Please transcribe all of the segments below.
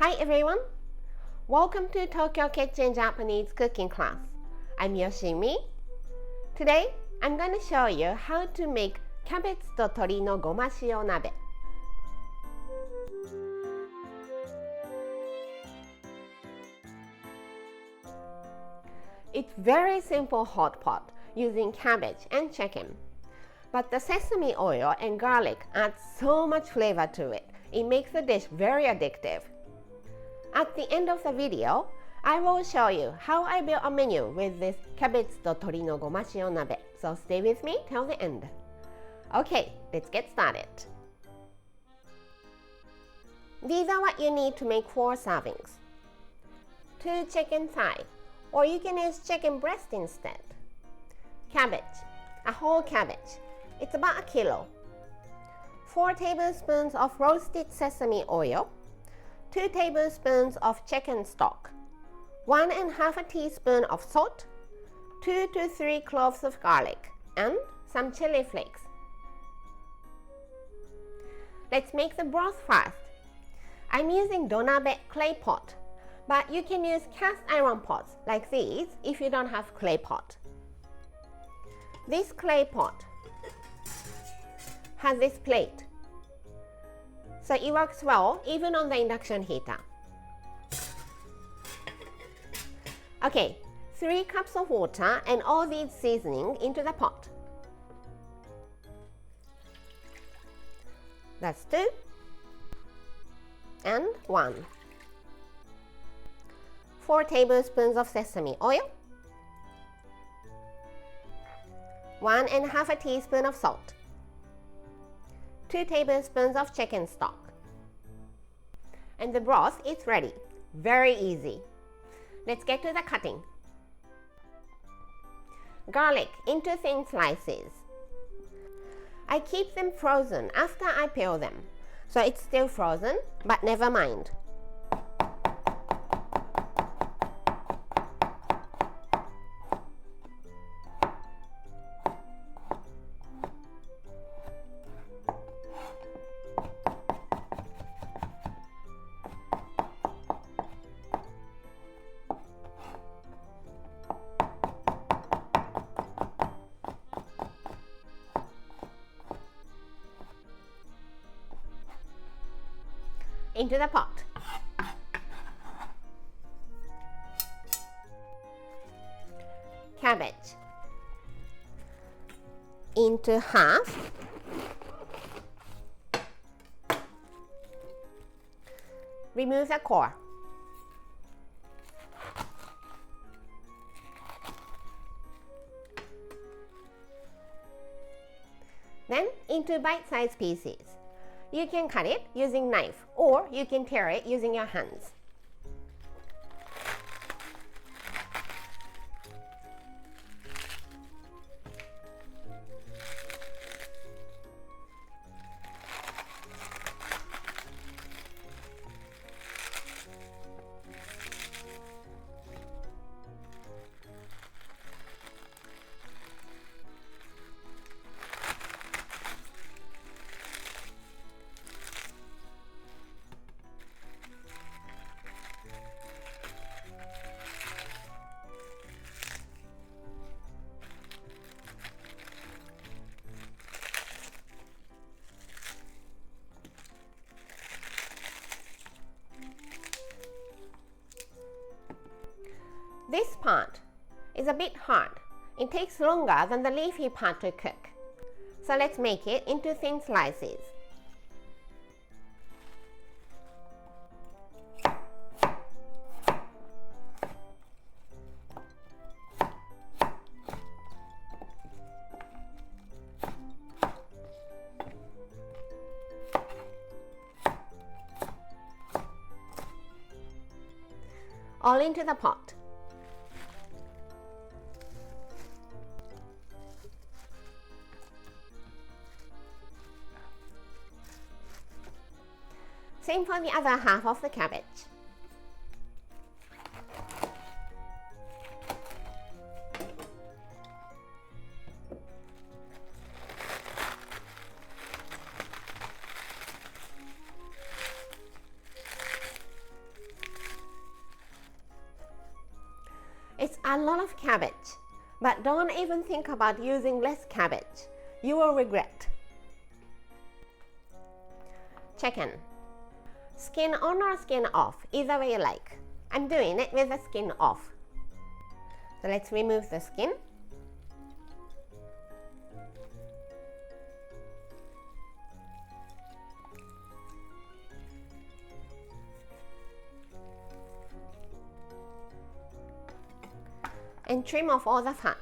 Hi everyone! Welcome to Tokyo Kitchen Japanese cooking class. I'm Yoshimi. Today, I'm going to show you how to make cabbage と鶏のごま塩鍋. It's very simple hot pot using cabbage and chicken. But the sesame oil and garlic adds so much flavor to it. It makes the dish very addictive. At the end of the video, I will show you how I built a menu with this cabbage と鶏のごま塩鍋. So stay with me till the end. Okay, let's get started. These are what you need to make 4 servings. 2 chicken thighs, or you can use chicken breast instead. Cabbage, a whole cabbage. It's about a kilo. 4 tablespoons of roasted sesame oil, 2 tablespoons of chicken stock, 1.5 teaspoon of salt, 2 to 3 cloves of garlic, and some chili flakes. Let's make the broth first. I'm using donabe clay pot, but you can use cast iron pots like these if you don't have clay pot. This clay pot has this plate, so it works well even on the induction heater. Okay, 3 cups of water and all these seasoning into the pot. That's 2 and 1. 4 tablespoons of sesame oil, 1.5 teaspoon of salt, 2 tablespoons of chicken stock. And the broth is ready. Very easy. Let's get to the cutting. Garlic into thin slices. I keep them frozen after I peel them, so it's still frozen, but never mind. Into the pot. Cabbage into half. Remove the core. Then into bite-sized pieces. You can cut it using knife, or you can tear it using your hands. This part is a bit hard. It takes longer than the leafy part to cook. So let's make it into thin slices. All into the pot. Same for the other half of the cabbage. It's a lot of cabbage, but don't even think about using less cabbage. You will regret. Chicken. Skin on or skin off, either way you like. I'm doing it with the skin off. So let's remove the skin. And trim off all the fat.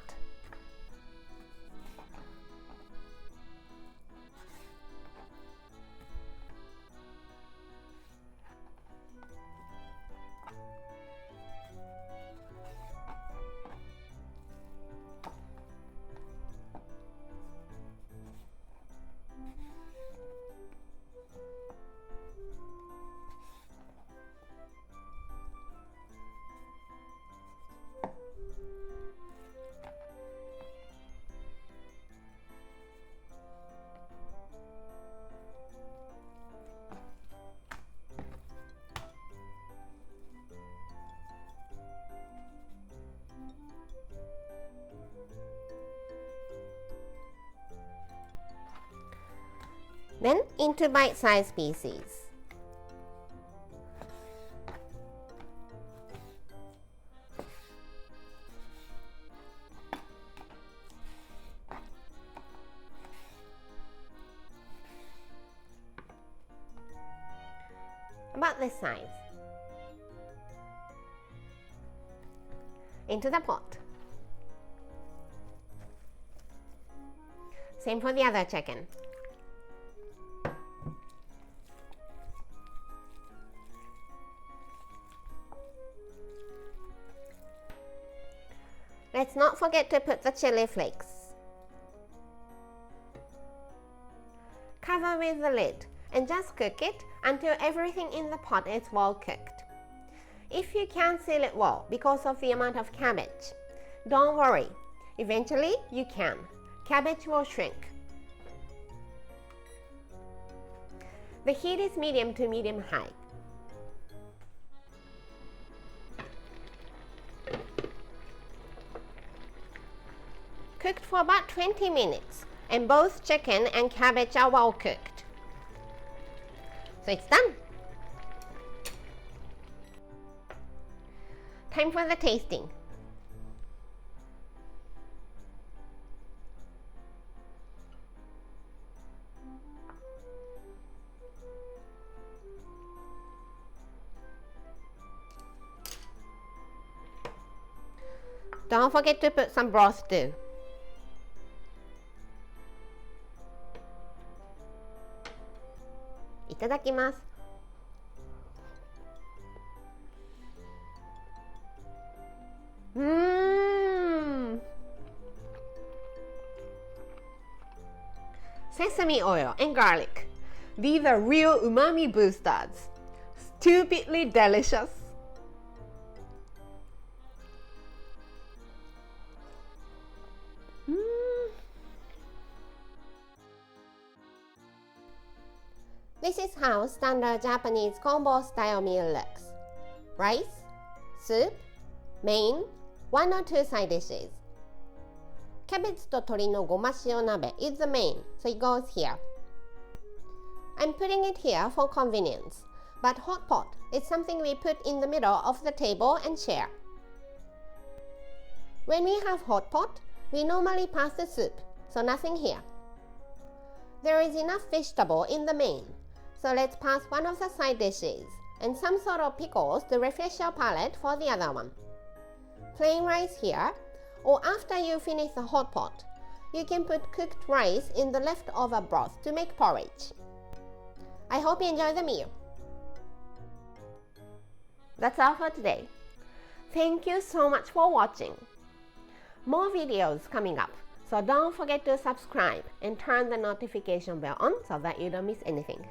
Then into bite-sized pieces. About this size. Into the pot. Same for the other chicken. Let's not forget to put the chili flakes. Cover with the lid and just cook it until everything in the pot is well cooked. If you can't seal it well because of the amount of cabbage, don't worry. Eventually you can. Cabbage will shrink. The heat is medium to medium high. Cooked for about 20 minutes, and both chicken and cabbage are well cooked. So it's done. Time for the tasting. Don't forget to put some broth too. Iただきます。Sesame oil and garlic. These are real umami boosters. Stupidly delicious. This is how standard Japanese combo style meal looks. Rice, soup, main, 1 or 2 side dishes. Cabbage と鶏のごま塩鍋 is the main, so it goes here. I'm putting it here for convenience, but hot pot is something we put in the middle of the table and share. When we have hot pot, we normally pass the soup, so nothing here. There is enough vegetable in the main, so let's pass one of the side dishes and some sort of pickles to refresh your palate for the other one. Plain rice here, or after you finish the hot pot, you can put cooked rice in the leftover broth to make porridge. I hope you enjoy the meal. That's all for today. Thank you so much for watching. More videos coming up, so don't forget to subscribe and turn the notification bell on so that you don't miss anything.